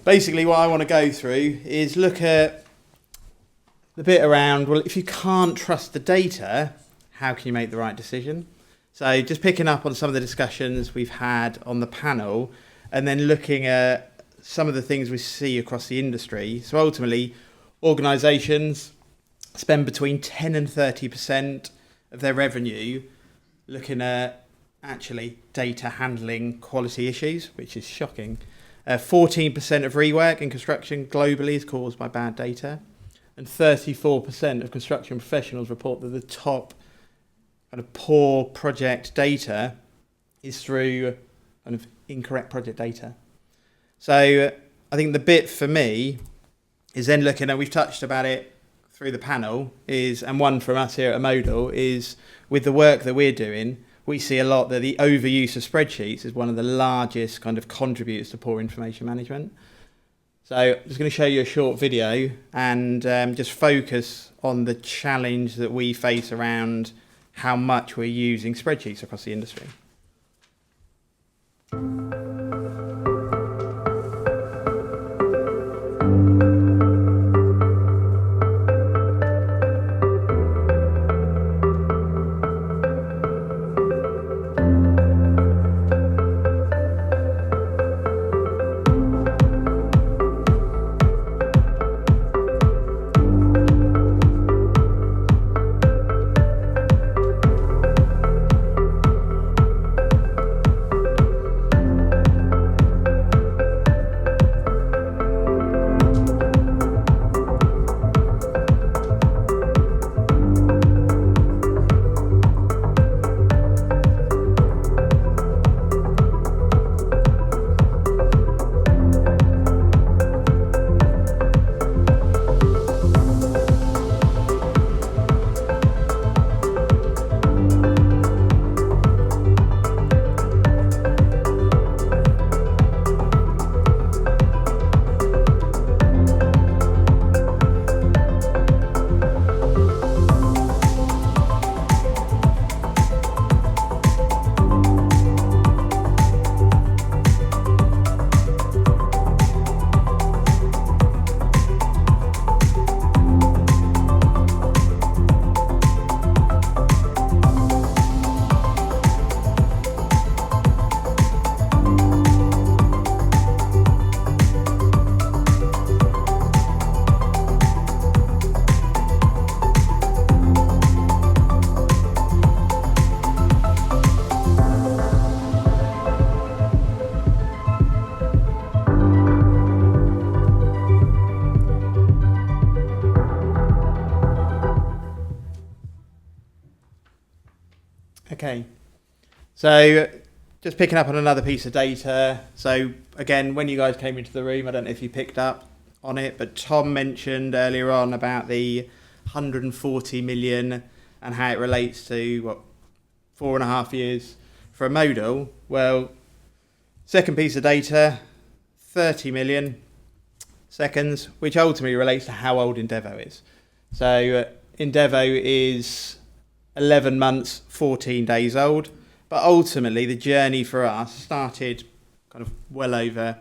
basically what I want to go through is look at the bit around, well, if you can't trust the data, how can you make the right decision? So just picking up on some of the discussions we've had on the panel and then looking at some of the things we see across the industry. So ultimately, organisations spend between 10 and 30% of their revenue looking at actually data handling quality issues, which is shocking. 14% of rework in construction globally is caused by bad data, and 34% of construction professionals report that the top kind of poor project data is through kind of incorrect project data. So I think the bit for me is then looking at, we've touched about it through the panel, and one from us here at Amodal is with the work that we're doing, we see a lot that the overuse of spreadsheets is one of the largest kind of contributors to poor information management. So I'm just going to show you a short video and just focus on the challenge that we face around how much we're using spreadsheets across the industry. Okay, so just picking up on another piece of data. So again, when you guys came into the room, I don't know if you picked up on it, but Tom mentioned earlier on about the 140 million and how it relates to 4.5 years for Amodal. Well, second piece of data, 30 million seconds, which ultimately relates to how old Endeavo is. So Endeavo is 11 months, 14 days old, but ultimately the journey for us started kind of well over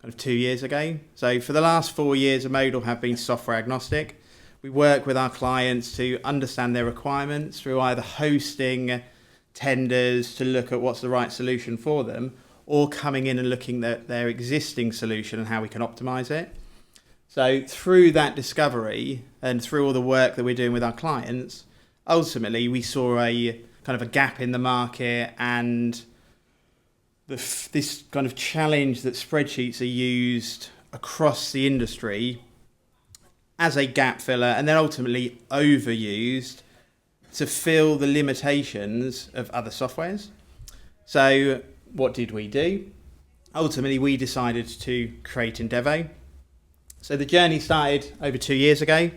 kind of 2 years ago. So for the last 4 years, Amodal have been software agnostic. We work with our clients to understand their requirements through either hosting tenders to look at what's the right solution for them, or coming in and looking at their existing solution and how we can optimize it. So through that discovery and through all the work that we're doing with our clients, ultimately we saw a kind of a gap in the market and this kind of challenge that spreadsheets are used across the industry as a gap filler and then ultimately overused to fill the limitations of other softwares. So what did we do? Ultimately, we decided to create Endeavo. So the journey started over 2 years ago,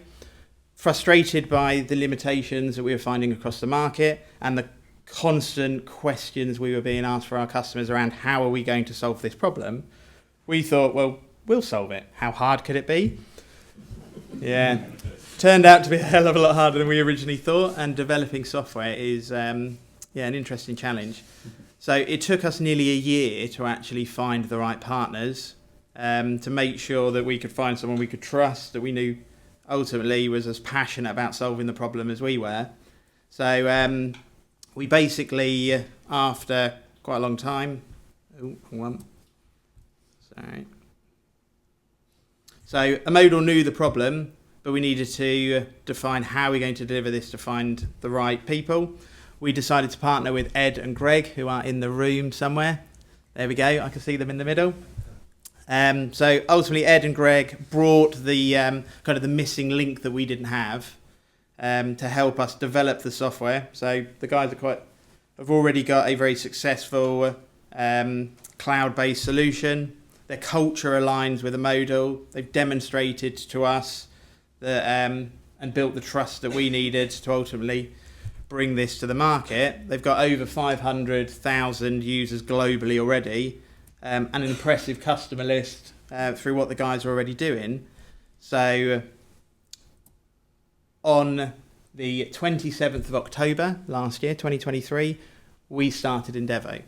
frustrated by the limitations that we were finding across the market and the constant questions we were being asked for our customers around how are we going to solve this problem. We thought, well, we'll solve it. How hard could it be? Yeah, turned out to be a hell of a lot harder than we originally thought, and developing software is an interesting challenge. So it took us nearly a year to actually find the right partners to make sure that we could find someone we could trust, that we knew ultimately was as passionate about solving the problem as we were. So we basically, after quite a long time, So Amodal knew the problem, but we needed to define how we're going to deliver this to find the right people. We decided to partner with Ed and Greg, who are in the room somewhere. There we go, I can see them in the middle. So ultimately, Ed and Greg brought the kind of the missing link that we didn't have to help us develop the software. So the guys have already got a very successful cloud-based solution. Their culture aligns with Amodal. They've demonstrated to us that and built the trust that we needed to ultimately bring this to the market. They've got over 500,000 users globally already, and an impressive customer list through what the guys are already doing. So on the 27th of October last year, 2023, we started Endevo.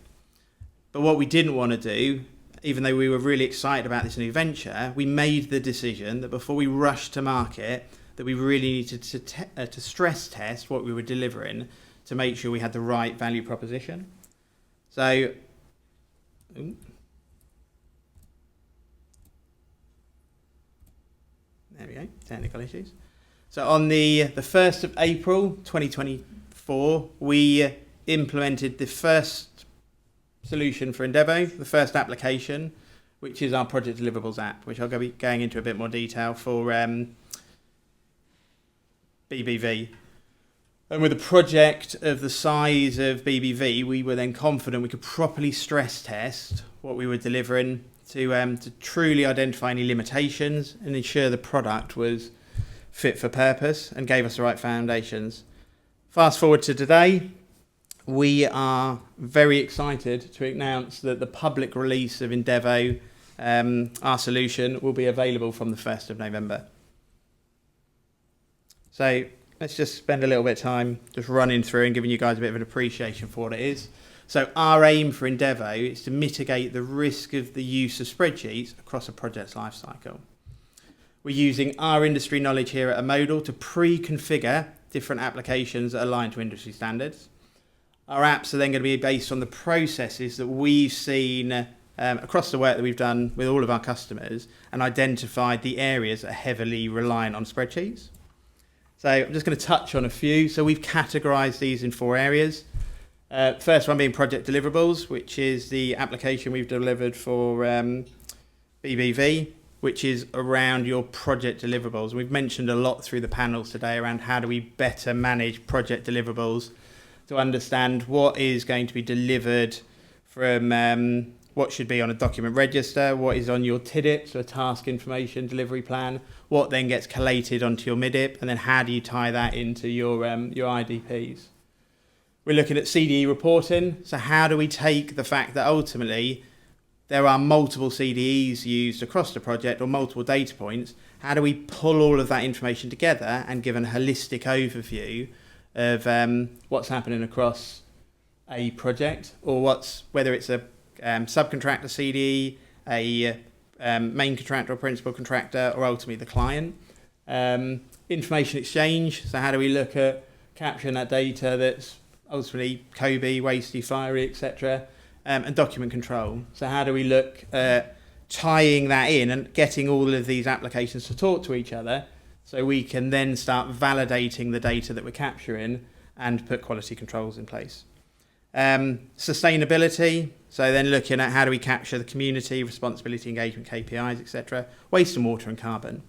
But what we didn't want to do, even though we were really excited about this new venture, we made the decision that before we rushed to market, that we really needed to stress test what we were delivering to make sure we had the right value proposition. So, there we go, technical issues. So on the 1st of April 2024, we implemented the first solution for Endevo, the first application, which is our project deliverables app, which I'll be going into a bit more detail for BBV. And with a project of the size of BBV, we were then confident we could properly stress test what we were delivering to truly identify any limitations and ensure the product was fit for purpose and gave us the right foundations. Fast forward to today, we are very excited to announce that the public release of Endevo, our solution, will be available from the 1st of November. So let's just spend a little bit of time just running through and giving you guys a bit of an appreciation for what it is. So our aim for Endevo is to mitigate the risk of the use of spreadsheets across a project's lifecycle. We're using our industry knowledge here at Amodal to pre-configure different applications that align to industry standards. Our apps are then going to be based on the processes that we've seen across the work that we've done with all of our customers and identified the areas that are heavily reliant on spreadsheets. So I'm just going to touch on a few. So we've categorized these in 4 areas. First one being project deliverables, which is the application we've delivered for BBV, which is around your project deliverables. We've mentioned a lot through the panels today around how do we better manage project deliverables to understand what is going to be delivered from what should be on a document register, what is on your TIDIP, so a task information delivery plan, what then gets collated onto your MIDIP, and then how do you tie that into your IDPs. We're looking at CDE reporting, so how do we take the fact that ultimately there are multiple CDEs used across the project or multiple data points, how do we pull all of that information together and give a holistic overview of what's happening across a project, or whether it's a subcontractor CDE, a main contractor or principal contractor, or ultimately the client. Information exchange, so how do we look at capturing that data that's ultimately COBie, wasty, fiery, etc. And document control. So how do we look at tying that in and getting all of these applications to talk to each other so we can then start validating the data that we're capturing and put quality controls in place. Sustainability, so then looking at how do we capture the community, responsibility, engagement, KPIs, etc. Waste and water and carbon.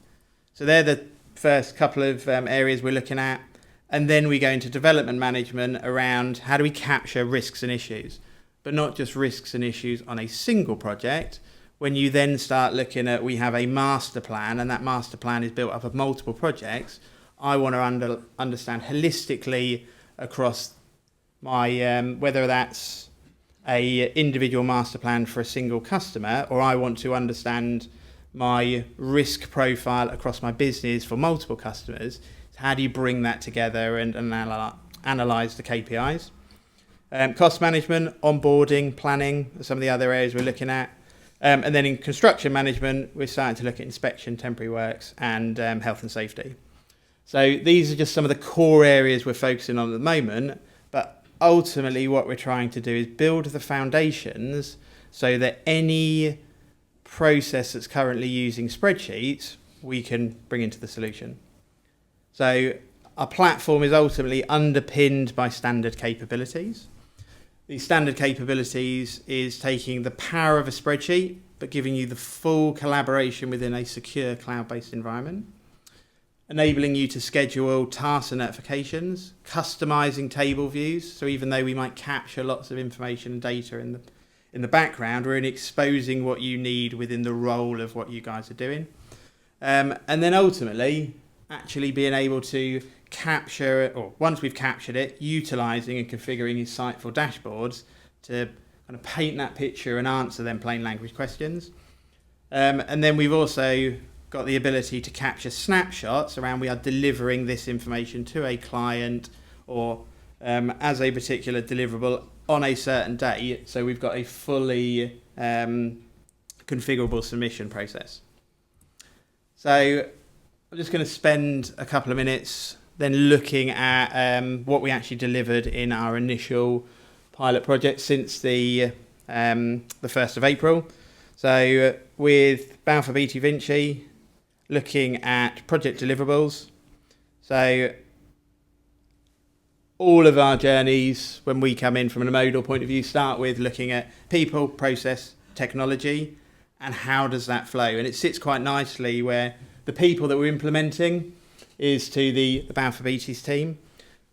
So they're the first couple of areas we're looking at. And then we go into development management around how do we capture risks and issues, but not just risks and issues on a single project. When you then start looking at, we have a master plan, and that master plan is built up of multiple projects, I want to understand holistically across my, whether that's a individual master plan for a single customer, or I want to understand my risk profile across my business for multiple customers. How do you bring that together and analyze the KPIs? Cost management, onboarding, planning, some of the other areas we're looking at. And then in construction management, we're starting to look at inspection, temporary works, and health and safety. So these are just some of the core areas we're focusing on at the moment, but ultimately what we're trying to do is build the foundations so that any process that's currently using spreadsheets, we can bring into the solution. So our platform is ultimately underpinned by standard capabilities. These standard capabilities is taking the power of a spreadsheet, but giving you the full collaboration within a secure cloud-based environment, enabling you to schedule tasks and notifications, customizing table views. So even though we might capture lots of information and data in the background, we're exposing what you need within the role of what you guys are doing. And then ultimately, actually being able to capture it, or once we've captured it, utilizing and configuring insightful dashboards to kind of paint that picture and answer them plain language questions. And then we've also got the ability to capture snapshots around we are delivering this information to a client or as a particular deliverable on a certain date. So we've got a fully configurable submission process. So I'm just going to spend a couple of minutes then looking at what we actually delivered in our initial pilot project since the 1st of April. So with Balfour Beatty Vinci, looking at project deliverables. So all of our journeys, when we come in from an Amodal point of view, start with looking at people, process, technology, and how does that flow. And it sits quite nicely where the people that we're implementing is to the Balfour Beatty's team.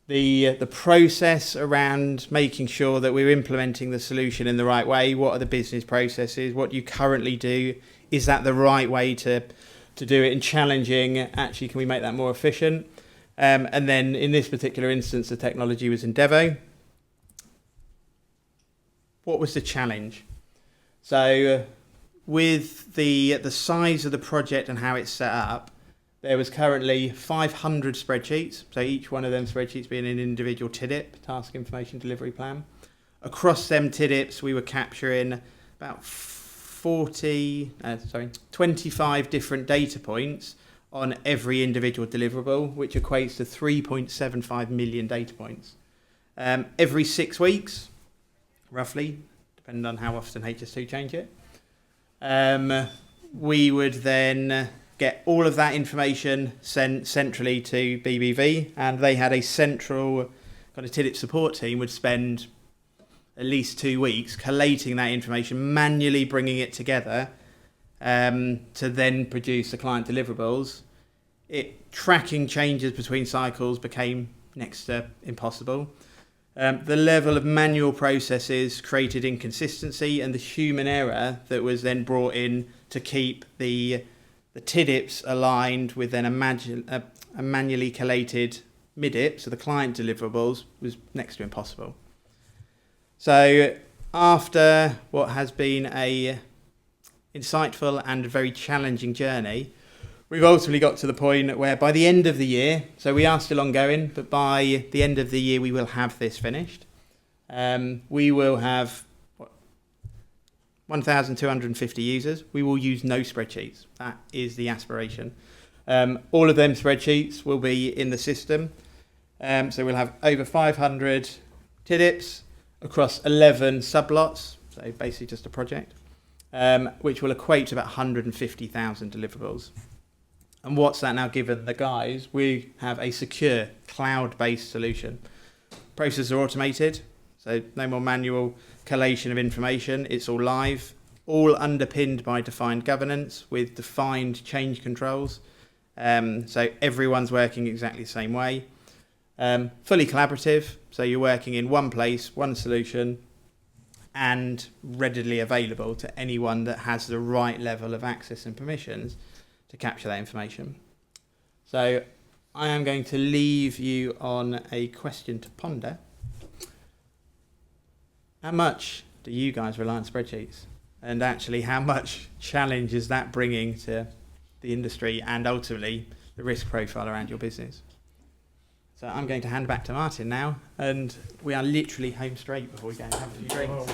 The process around making sure that we're implementing the solution in the right way. What are the business processes? What do you currently do? Is that the right way to do it? And challenging, actually, can we make that more efficient? And then in this particular instance, the technology was in Devo. What was the challenge? So with the size of the project and how it's set up, there was currently 500 spreadsheets, so each one of them spreadsheets being an individual TIDIP, Task Information Delivery Plan. Across them TIDIPs, we were capturing about 25 different data points on every individual deliverable, which equates to 3.75 million data points. Every 6 weeks, roughly, depending on how often HS2 change it, we would then get all of that information sent centrally to BBV, and they had a central kind of TIDIP support team would spend at least 2 weeks collating that information, manually bringing it together to then produce the client deliverables. Tracking changes between cycles became next to impossible. The level of manual processes created inconsistency, and the human error that was then brought in to keep the TIDIPs aligned with then a manually collated MIDIP, so the client deliverables, was next to impossible. So after what has been a insightful and very challenging journey, we've ultimately got to the point where by the end of the year, so we are still ongoing, but by the end of the year we will have this finished. We will have 1,250 users. We will use no spreadsheets. That is the aspiration. All of them spreadsheets will be in the system. So we'll have over 500 TIDIPs across 11 sublots, so basically just a project, which will equate to about 150,000 deliverables. And what's that now given the guys? We have a secure cloud-based solution. Processes are automated, so no more manual collation of information. It's all live, all underpinned by defined governance with defined change controls. So everyone's working exactly the same way. Fully collaborative, so you're working in one place, one solution, and readily available to anyone that has the right level of access and permissions to capture that information. So I am going to leave you on a question to ponder. How much do you guys rely on spreadsheets? And actually, how much challenge is that bringing to the industry and ultimately the risk profile around your business? So I'm going to hand back to Martin now, and we are literally home straight before we go and have a few drinks.